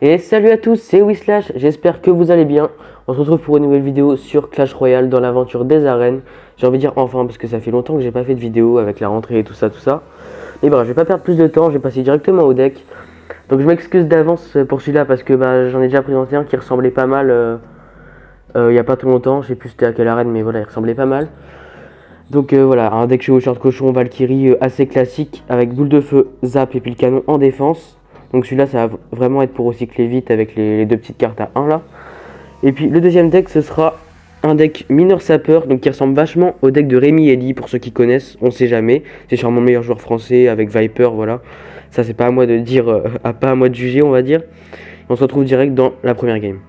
Et salut à tous, c'est Wislash, j'espère que vous allez bien. On se retrouve pour une nouvelle vidéo sur Clash Royale dans l'aventure des arènes. J'ai envie de dire enfin parce que ça fait longtemps que j'ai pas fait de vidéo avec la rentrée et tout ça. Mais bref, je vais pas perdre plus de temps, je vais passer directement au deck. Donc je m'excuse d'avance pour celui-là parce que j'en ai déjà présenté un qui ressemblait pas mal il y a pas trop longtemps. Je sais plus c'était à quelle arène mais voilà, il ressemblait pas mal. Donc voilà, un deck chevaucheur de cochon, Valkyrie assez classique avec boule de feu, zap et puis le canon en défense. Donc celui-là ça va vraiment être pour recycler vite avec les deux petites cartes à 1 là. Et puis le deuxième deck ce sera un deck mineur sapeur, donc qui ressemble vachement au deck de Rémi Eli pour ceux qui connaissent, on sait jamais. C'est sûrement le meilleur joueur français avec Viper, voilà. Ça c'est pas à moi de dire, pas à moi de juger on va dire. On se retrouve direct dans la première game.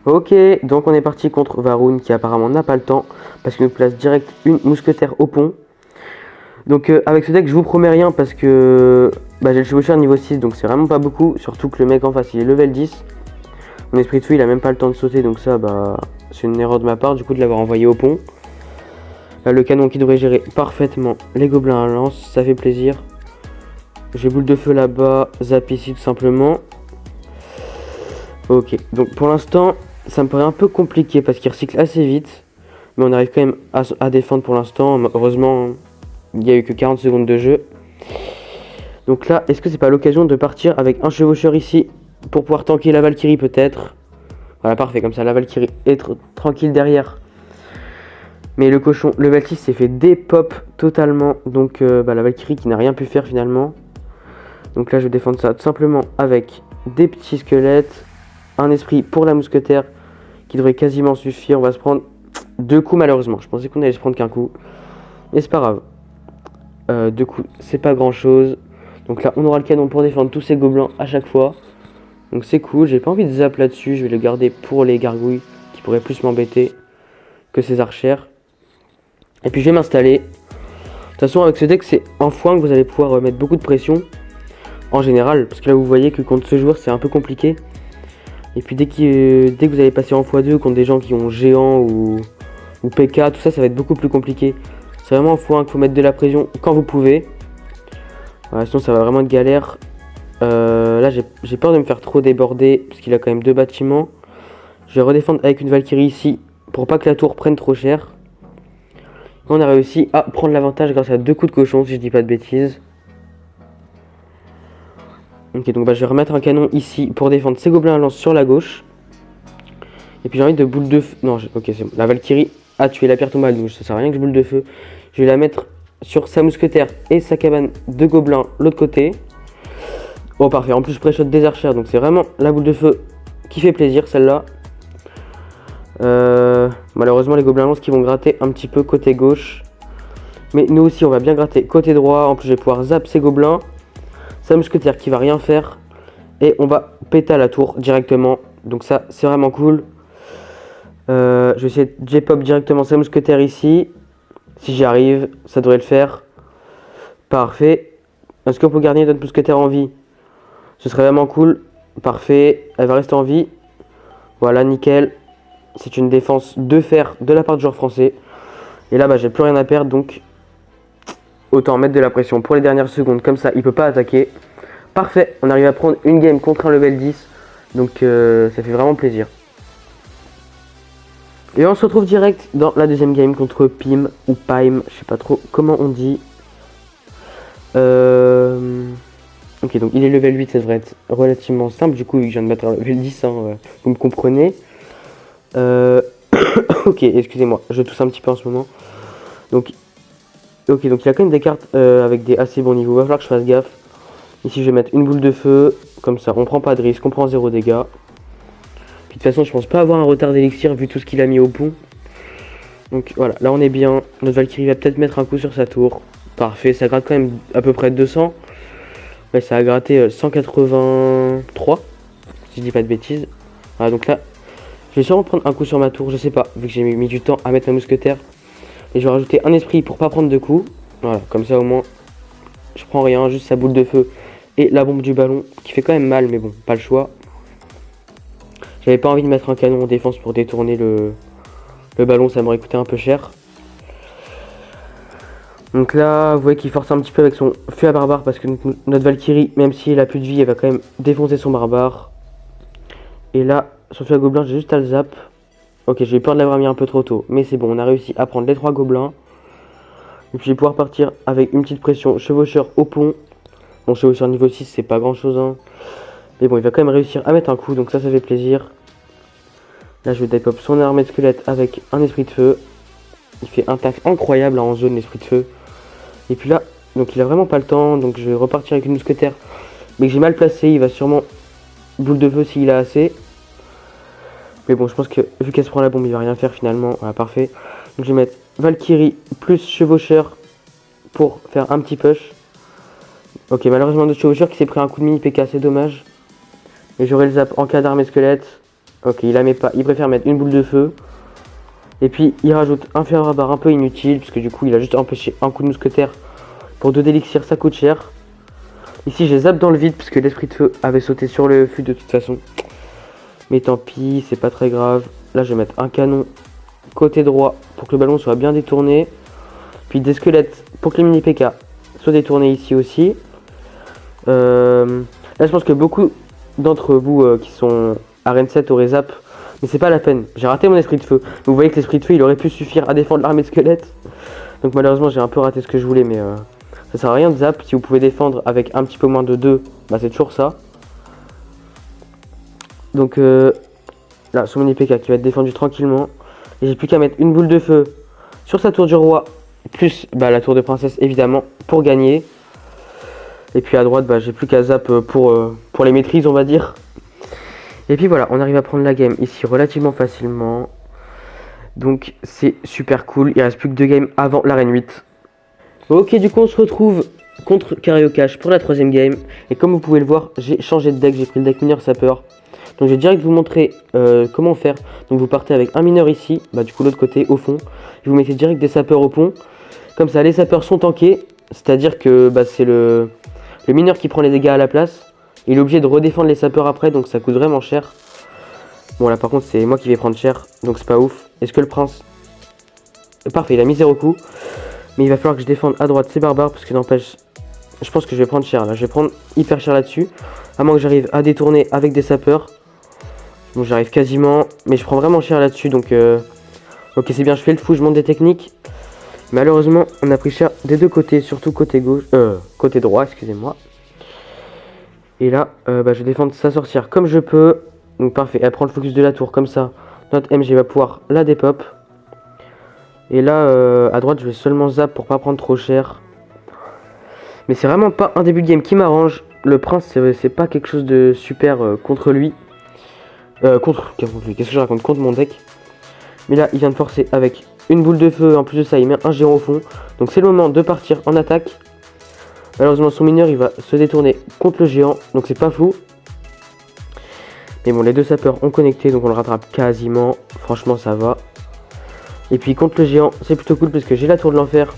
Ok, donc on est parti contre Varun qui apparemment n'a pas le temps parce qu'il nous place direct une mousquetaire au pont. Donc avec ce deck je vous promets rien parce que j'ai le chevaucheur niveau 6 donc c'est vraiment pas beaucoup. Surtout que le mec en face il est level 10. Mon esprit de feu il a même pas le temps de sauter donc ça c'est une erreur de ma part du coup de l'avoir envoyé au pont. Là le canon qui devrait gérer parfaitement les gobelins à lance, ça fait plaisir. J'ai boule de feu là-bas, zap ici tout simplement. Ok, donc pour l'instant ça me paraît un peu compliqué parce qu'il recycle assez vite. Mais on arrive quand même à défendre pour l'instant. Heureusement, il n'y a eu que 40 secondes de jeu. Donc là, est-ce que c'est pas l'occasion de partir avec un chevaucheur ici pour pouvoir tanker la Valkyrie peut-être? Voilà, parfait, comme ça la Valkyrie est tranquille derrière. Mais le cochon, le level 6 s'est fait dépop totalement. Donc la Valkyrie qui n'a rien pu faire finalement. Donc là, je vais défendre ça tout simplement avec des petits squelettes. Un esprit pour la mousquetaire qui devrait quasiment suffire. On va se prendre 2 coups malheureusement. Je pensais qu'on allait se prendre qu'un coup. Mais c'est pas grave. 2 coups, c'est pas grand chose. Donc là, on aura le canon pour défendre tous ces gobelins à chaque fois. Donc c'est cool. J'ai pas envie de zap là-dessus. Je vais le garder pour les gargouilles qui pourraient plus m'embêter que ces archères. Et puis je vais m'installer. De toute façon, avec ce deck, c'est en foin que vous allez pouvoir mettre beaucoup de pression. En général. Parce que là, vous voyez que contre ce joueur, c'est un peu compliqué. Et puis dès que vous allez passer en x2 contre des gens qui ont géant ou PK, tout ça, ça va être beaucoup plus compliqué. C'est vraiment en x1 qu'il faut mettre de la pression quand vous pouvez. Voilà, sinon ça va vraiment être galère. Là j'ai peur de me faire trop déborder parce qu'il a quand même 2 bâtiments. Je vais redéfendre avec une Valkyrie ici pour pas que la tour prenne trop cher. On a réussi à prendre l'avantage grâce à 2 coups de cochon si je dis pas de bêtises. Ok, donc je vais remettre un canon ici pour défendre ces gobelins à lance sur la gauche. Et puis j'ai envie de boule de feu. Non, ok, c'est bon. La Valkyrie a tué la pierre tombale, donc ça sert à rien que je boule de feu. Je vais la mettre sur sa mousquetaire et sa cabane de gobelins l'autre côté. Oh, parfait. En plus, je pré-shot des archères, donc c'est vraiment la boule de feu qui fait plaisir, celle-là. Malheureusement, les gobelins à lance qui vont gratter un petit peu côté gauche. Mais nous aussi, on va bien gratter côté droit. En plus, je vais pouvoir zap ces gobelins. Sa mousquetaire qui va rien faire. Et on va péter à la tour directement. Donc ça, c'est vraiment cool. Je vais essayer de J-pop directement sa mousquetaire ici. Si j'y arrive, ça devrait le faire. Parfait. Est-ce qu'on peut garder notre mousquetaire en vie? Ce serait vraiment cool. Parfait. Elle va rester en vie. Voilà, nickel. C'est une défense de fer de la part du joueur français. Et là, j'ai plus rien à perdre. Donc, autant mettre de la pression pour les dernières secondes. Comme ça, il peut pas attaquer. Parfait. On arrive à prendre une game contre un level 10. Donc, ça fait vraiment plaisir. Et on se retrouve direct dans la deuxième game contre Pim ou Paim, je sais pas trop comment on dit. Ok, donc il est level 8, ça devrait être relativement simple. Du coup, je viens de mettre un level 10, vous me comprenez. Ok, excusez-moi, je tousse un petit peu en ce moment. Donc, ok, donc il y a quand même des cartes avec des assez bons niveaux. Il va falloir que je fasse gaffe. Ici, je vais mettre une boule de feu, comme ça, on prend pas de risque, on prend 0 dégâts. De toute façon, je pense pas avoir un retard d'élixir vu tout ce qu'il a mis au pont. Donc voilà, là on est bien. Notre Valkyrie va peut-être mettre un coup sur sa tour. Parfait, ça gratte quand même à peu près 200. Ouais, ça a gratté 183, si je dis pas de bêtises. Voilà, donc là, je vais sûrement prendre un coup sur ma tour, je sais pas, vu que j'ai mis du temps à mettre ma mousquetaire. Et je vais rajouter un esprit pour pas prendre de coups. Voilà, comme ça au moins, je prends rien, juste sa boule de feu et la bombe du ballon, qui fait quand même mal, mais bon, pas le choix. J'avais pas envie de mettre un canon en défense pour détourner le ballon, ça m'aurait coûté un peu cher. Donc là, vous voyez qu'il force un petit peu avec son feu à barbare parce que notre Valkyrie, même si elle a plus de vie, elle va quand même défoncer son barbare. Et là, sur le gobelin, j'ai juste à le zap. Ok, j'ai eu peur de l'avoir mis un peu trop tôt. Mais c'est bon, on a réussi à prendre les 3 gobelins. Et puis je vais pouvoir partir avec une petite pression chevaucheur au pont. Bon, chevaucheur niveau 6, c'est pas grand chose, hein. Mais bon, il va quand même réussir à mettre un coup, donc ça fait plaisir. Là, je vais type up son armée de squelette avec un esprit de feu. Il fait un taf incroyable hein, en zone, l'esprit de feu. Et puis là, donc il a vraiment pas le temps, donc je vais repartir avec une mousquetaire. Mais que j'ai mal placé, il va sûrement boule de feu s'il a assez. Mais bon, je pense que vu qu'elle se prend la bombe, il va rien faire finalement. Voilà, parfait. Donc je vais mettre Valkyrie plus chevaucheur pour faire un petit push. Ok, malheureusement notre chevaucheur qui s'est pris un coup de mini PK, c'est dommage. Mais j'aurai le zap en cas d'armée squelette. Ok, il la met pas, il préfère mettre une boule de feu. Et puis il rajoute un fer à barre un peu inutile, puisque du coup il a juste empêché un coup de mousquetaire. Pour 2 d'élixir, ça coûte cher. Ici j'ai zap dans le vide, puisque l'esprit de feu avait sauté sur le fût de toute façon. Mais tant pis, c'est pas très grave. Là je vais mettre un canon côté droit pour que le ballon soit bien détourné. Puis des squelettes pour que les mini PK soient détournés ici aussi. Là je pense que beaucoup d'entre vous qui sont arène 7 auraient zap. Mais c'est pas la peine, j'ai raté mon esprit de feu. Vous voyez que l'esprit de feu il aurait pu suffire à défendre l'armée de squelettes. Donc malheureusement j'ai un peu raté ce que je voulais, mais ça sert à rien de zap. Si vous pouvez défendre avec un petit peu moins de 2, bah c'est toujours ça. Donc là son mini PK qui va être défendu tranquillement. Et j'ai plus qu'à mettre une boule de feu sur sa tour du roi, plus bah, la tour de princesse évidemment, pour gagner. Et puis à droite, bah, j'ai plus qu'à zap pour les maîtrises on va dire. Et puis voilà, on arrive à prendre la game ici relativement facilement. Donc c'est super cool, il reste plus que 2 games avant l'arène 8. Ok, du coup on se retrouve contre Cariocache pour la 3ème game. Et comme vous pouvez le voir, j'ai changé de deck, j'ai pris le deck mineur sapeur. Donc je vais direct vous montrer comment faire. Donc vous partez avec un mineur ici, bah du coup l'autre côté au fond. Et vous mettez direct des sapeurs au pont. Comme ça les sapeurs sont tankés, c'est-à-dire que bah, c'est le mineur qui prend les dégâts à la place. Il est obligé de redéfendre les sapeurs après, donc ça coûte vraiment cher. Bon là par contre c'est moi qui vais prendre cher, donc c'est pas ouf. Est-ce que le prince... Parfait, il a mis 0 coup. Mais il va falloir que je défende à droite ces barbares, parce que n'empêche... Je pense que je vais prendre cher là, je vais prendre hyper cher là-dessus. À moins que j'arrive à détourner avec des sapeurs. Bon j'arrive quasiment, mais je prends vraiment cher là-dessus, donc... Ok c'est bien, je fais le fou, je monte des techniques. Malheureusement on a pris cher des deux côtés, surtout côté gauche... côté droit, excusez-moi. Et là, bah, je vais défendre sa sorcière comme je peux. Donc parfait, elle prend le focus de la tour comme ça. Notre MG va pouvoir la dépop. Et là, à droite, je vais seulement zap pour pas prendre trop cher. Mais c'est vraiment pas un début de game qui m'arrange. Le prince, c'est pas quelque chose de super contre lui. Qu'est-ce que je raconte? Contre mon deck. Mais là, il vient de forcer avec une boule de feu. En plus de ça, il met un géant au fond. Donc c'est le moment de partir en attaque. Malheureusement son mineur il va se détourner contre le géant, donc c'est pas fou. Mais bon les deux sapeurs ont connecté, donc on le rattrape quasiment, franchement ça va. Et puis contre le géant c'est plutôt cool parce que j'ai la tour de l'enfer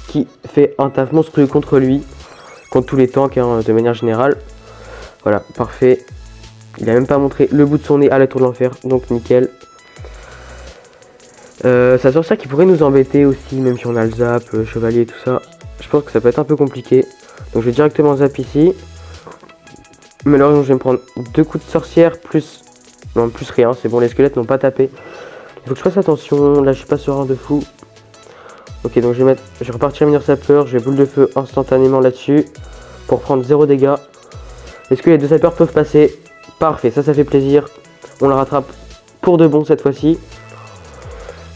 qui fait un taf monstrueux contre lui. Contre tous les tanks hein, de manière générale. Voilà, parfait. Il a même pas montré le bout de son nez à la tour de l'enfer, donc nickel. Sa sorcière qui pourrait nous embêter aussi, même si on a le zap, chevalier et tout ça. Je pense que ça peut être un peu compliqué. Donc je vais directement zap ici. Malheureusement je vais me prendre 2 coups de sorcière plus... Non plus rien, c'est bon les squelettes n'ont pas tapé. Il faut que je fasse attention, là je suis pas serein de fou. Ok donc je vais repartir mineur sapeur, je vais boule de feu instantanément là-dessus. Pour prendre 0 dégâts. Est-ce que les deux sapeurs peuvent passer? Parfait, ça fait plaisir. On le rattrape pour de bon cette fois-ci.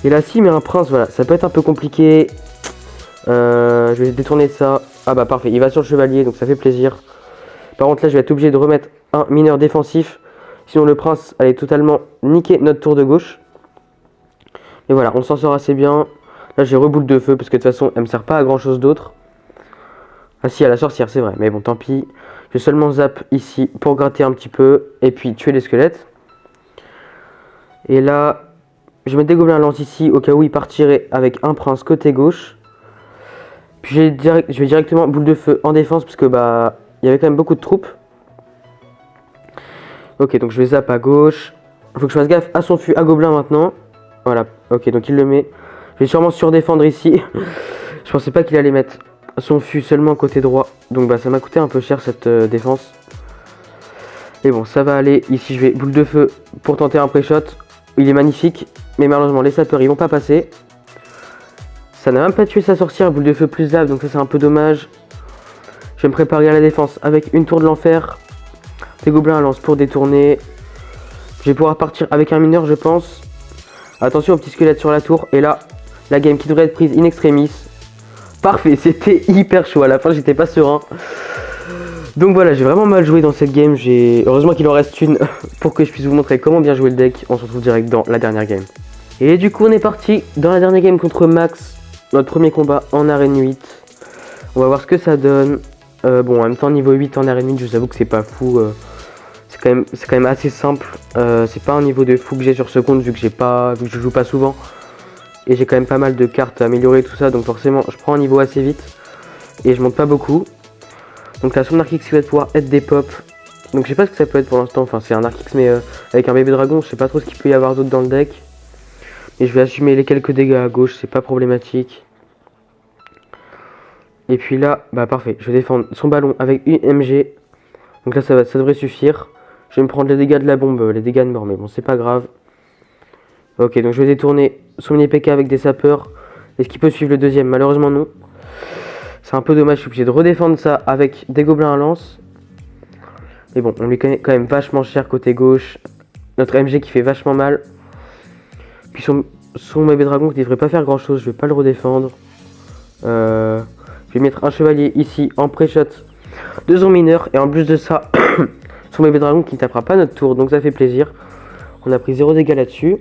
Et là si mais un prince, voilà, ça peut être un peu compliqué. Je vais détourner ça. Ah bah parfait, il va sur le chevalier, donc ça fait plaisir. Par contre là je vais être obligé de remettre un mineur défensif. Sinon le prince allait totalement niquer notre tour de gauche. Et voilà, on s'en sort assez bien. Là j'ai reboule de feu, parce que de toute façon elle me sert pas à grand chose d'autre. Ah si, à la sorcière c'est vrai, mais bon tant pis. Je vais seulement zap ici pour gratter un petit peu. Et puis tuer les squelettes. Et là, je vais mettre des gobelins lance ici, au cas où il partirait avec un prince côté gauche. Puis je vais directement boule de feu en défense parce que bah il y avait quand même beaucoup de troupes. Ok donc je vais zap à gauche. Il faut que je fasse gaffe à son fût à gobelin maintenant. Voilà, ok donc il le met. Je vais sûrement surdéfendre ici. Je pensais pas qu'il allait mettre son fût seulement côté droit. Donc bah ça m'a coûté un peu cher cette défense. Et bon, ça va aller. Ici, je vais boule de feu pour tenter un pré-shot. Il est magnifique, mais malheureusement, les sapeurs, ils vont pas passer. Ça n'a même pas tué sa sorcière, boule de feu plus lave, donc ça, c'est un peu dommage. Je vais me préparer à la défense avec une tour de l'enfer. Des gobelins à lance pour détourner. Je vais pouvoir partir avec un mineur, je pense. Attention au petit squelette sur la tour. Et là, la game qui devrait être prise in extremis. Parfait, c'était hyper chaud. À la fin, j'étais pas serein. Donc voilà, j'ai vraiment mal joué dans cette game. Heureusement qu'il en reste une pour que je puisse vous montrer comment bien jouer le deck. On se retrouve direct dans la dernière game. Et du coup, on est parti dans la dernière game contre Max. Notre premier combat en arène 8. On va voir ce que ça donne. Bon, en même temps, niveau 8 en arène 8, je vous avoue que c'est pas fou. C'est quand même assez simple. C'est pas un niveau de fou que j'ai sur ce compte vu que je joue pas souvent. Et j'ai quand même pas mal de cartes à améliorer tout ça. Donc forcément, je prends un niveau assez vite. Et je monte pas beaucoup. Donc là, son Archix qui va pouvoir être des pops. Donc je sais pas ce que ça peut être pour l'instant. Enfin, c'est un Archix mais avec un bébé dragon. Je sais pas trop ce qu'il peut y avoir d'autre dans le deck. Et je vais assumer les quelques dégâts à gauche. C'est pas problématique. Et puis là, bah parfait. Je vais défendre son ballon avec une MG. Donc là, ça devrait suffire. Je vais me prendre les dégâts de la bombe, les dégâts de mort. Mais bon, c'est pas grave. Ok, donc je vais détourner son mini PK avec des sapeurs. Est-ce qu'il peut suivre le deuxième? Malheureusement, non. C'est un peu dommage, je suis obligé de redéfendre ça avec des gobelins à lance. Mais bon, on lui connaît quand même vachement cher côté gauche. Notre MG qui fait vachement mal. Puis son bébé dragon qui devrait pas faire grand chose, je vais pas le redéfendre. Je vais mettre un chevalier ici en pré-shot de son mineur. Et en plus de ça, son bébé dragon qui ne tapera pas notre tour, donc ça fait plaisir. On a pris 0 dégâts là-dessus.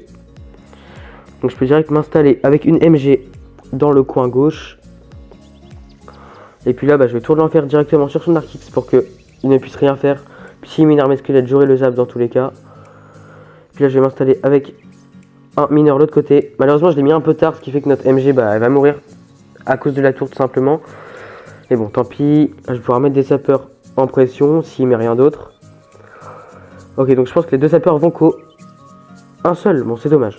Donc je peux direct m'installer avec une MG dans le coin gauche. Et puis là, bah, je vais tour de l'enfer directement sur son Archix pour qu'il ne puisse rien faire. Puis s'il met une armée squelette, j'aurai le zap dans tous les cas. Puis là, je vais m'installer avec un mineur de l'autre côté. Malheureusement, je l'ai mis un peu tard, ce qui fait que notre MG, bah, elle va mourir à cause de la tour tout simplement. Mais bon, tant pis. Je vais pouvoir mettre des sapeurs en pression s'il met rien d'autre. Ok, donc je pense que les deux sapeurs vont co. Un seul, bon, c'est dommage.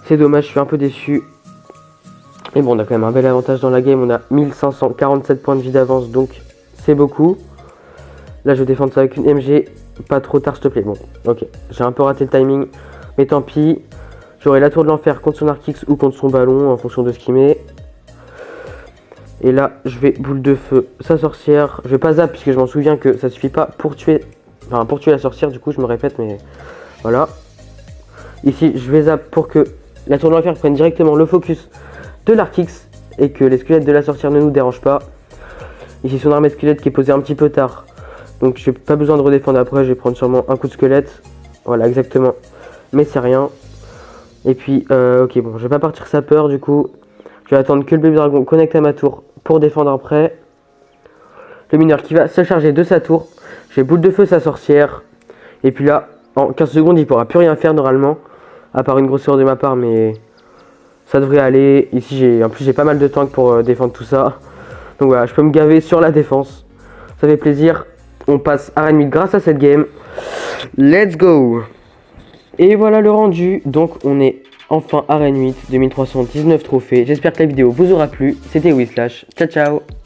C'est dommage, je suis un peu déçu. Et bon, on a quand même un bel avantage dans la game. On a 1547 points de vie d'avance, donc c'est beaucoup. Là, je vais défendre ça avec une MG. Pas trop tard, s'il te plaît. Bon, ok. J'ai un peu raté le timing, mais tant pis. J'aurai la tour de l'enfer contre son Archix ou contre son ballon, en fonction de ce qu'il met. Et là, je vais boule de feu sa sorcière. Je vais pas zap, puisque je m'en souviens que ça suffit pas pour tuer... Enfin, pour tuer la sorcière, du coup, je me répète, mais... Voilà. Ici, je vais zap pour que la tour de l'enfer prenne directement le focus de l'Archix et que les squelettes de la sorcière ne nous dérangent pas. Ici son armée squelette qui est posée un petit peu tard, donc j'ai pas besoin de redéfendre après, je vais prendre sûrement un coup de squelette. Voilà, exactement, mais c'est rien. Et puis ok, bon, je vais pas partir sapeur du coup. Je vais attendre que le bébé dragon connecte à ma tour pour défendre après. Le mineur qui va se charger de sa tour. J'ai boule de feu sa sorcière. Et puis là, en 15 secondes il pourra plus rien faire normalement, à part une grosse erreur de ma part, mais ça devrait aller. Ici, en plus, j'ai pas mal de tanks pour défendre tout ça. Donc voilà, je peux me gaver sur la défense. Ça fait plaisir. On passe arène 8 grâce à cette game. Let's go! Et voilà le rendu. Donc, on est enfin arène 8, 2319 trophées. J'espère que la vidéo vous aura plu. C'était Whislash. Ciao, ciao!